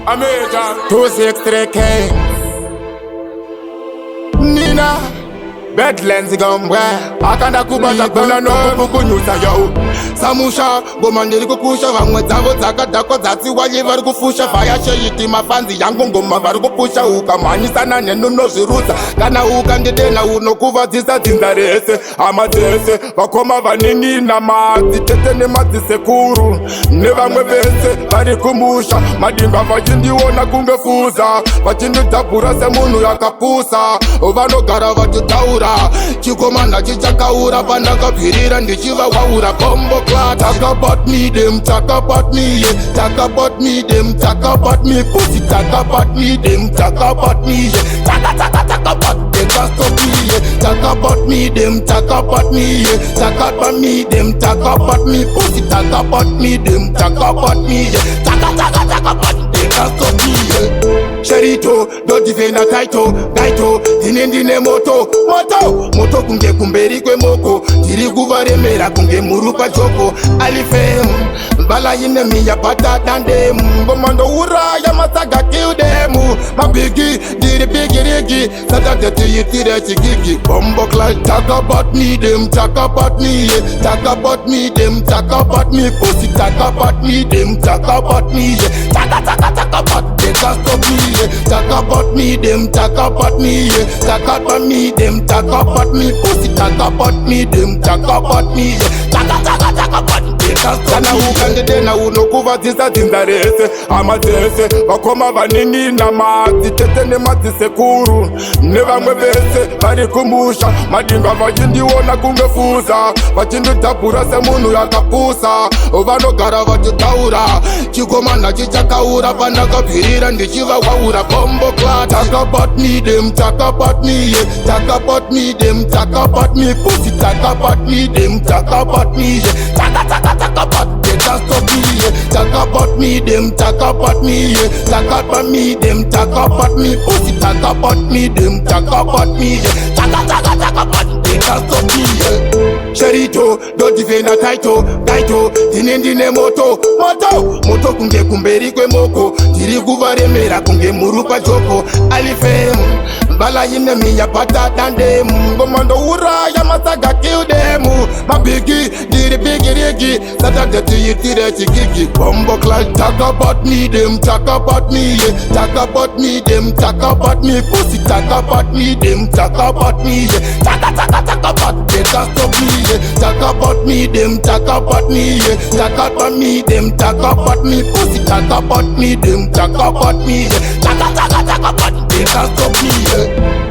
American 263K Nina Bedlands gambwe akanda kubata kona no kukunyusa yo Samusha gomandiri kukusha vamwe dzavo dzakadhakwa dzasi wali vari kufusha vaya sheyiti mafanzi yangu ngoma vari kupusha ukamhanyisana nenunozvirudza kana ukandidena unokuvadzisa dzinza rese hama dzese vakoma vaninina madzitete nemadzisekuru nevamwe vese vari kumusha madimba vachindiona kunge fuza vachindidhabhura semunhu yakapusa vanogara vachitaura chikomanda chichakaura pandakabvirira ndichivawaura bombo clat. Talk about me, them talk about me, yeah. Talk about me, them talk about me. Pussy talk about me, them talk about me, yeah. Talk about they can't stop me, yeah. Talk about me, them talk about me, yeah. Talk about me, them talk about me. Pussy talk about me, them talk about me, yeah. Talk about they can't stop me, yeah. Sherito, do divina taito, gaito, dinendine moto kunge kumberi kwe moko, diri kuvaremera kunge murupa choko, alifem, bala ine miya bata dandem, bomando uraya masaga kill them, mabigi, diri bigi rigi, sadate tuyitire chigigi, bombo clat. Talk about me, them talk about me, yeah. Talk about me, them talk about me, pussy talk about me, them talk about me, yeah. Talk about, they can't stop me, yeah. Talk about me, them talk about me, yeah. Talk about me, them talk about me, pussy talk about me, them talk about me, yeah. Talk about, they can't stop me. Kana ukandidena unokuvadzisa dzinza rese hama dzese vakoma vaninina madzitete nemadzisekuru nevamwe vese vari kumusha madimba vachindiona kunge fuza vachindidhabhura semunhu yakapusa vanogara vachitaura chikomanda chichakaura pandakabvirira ndichivawaura bombo clat. Talk about me, them talk about me, yeah. Talk about me, them talk about me. Pussy talk about me, them talk about me, yeah. Talk about they can't stop me, yeah. Talk about me, them talk about me, yeah. Talk about me, them talk about me. Pussy talk about me, them talk about me, yeah. Talk about they can't stop me, yeah. Sherito, do divina taito, gaito, dinendine moto kunge kumberi kwe moko, diri kuvaremera kunge murupa choko, alifem, bala ine miya bata dandem, gomando uraya masaga kill them, mabigi, diri bigi rigi, sadate tuyitire chigigi, bombo clat. Talk about me, them talk about me, yeah. Talk about me, them talk about me, pussy talk about me, them talk about me, yeah. Talk about, they can't stop me, yeah. Talk about me, them talk about me, yeah. Talk about me, them talk about me, pussy talk about me, them talk about me, yeah. Talk about, they can't stop me, yeah.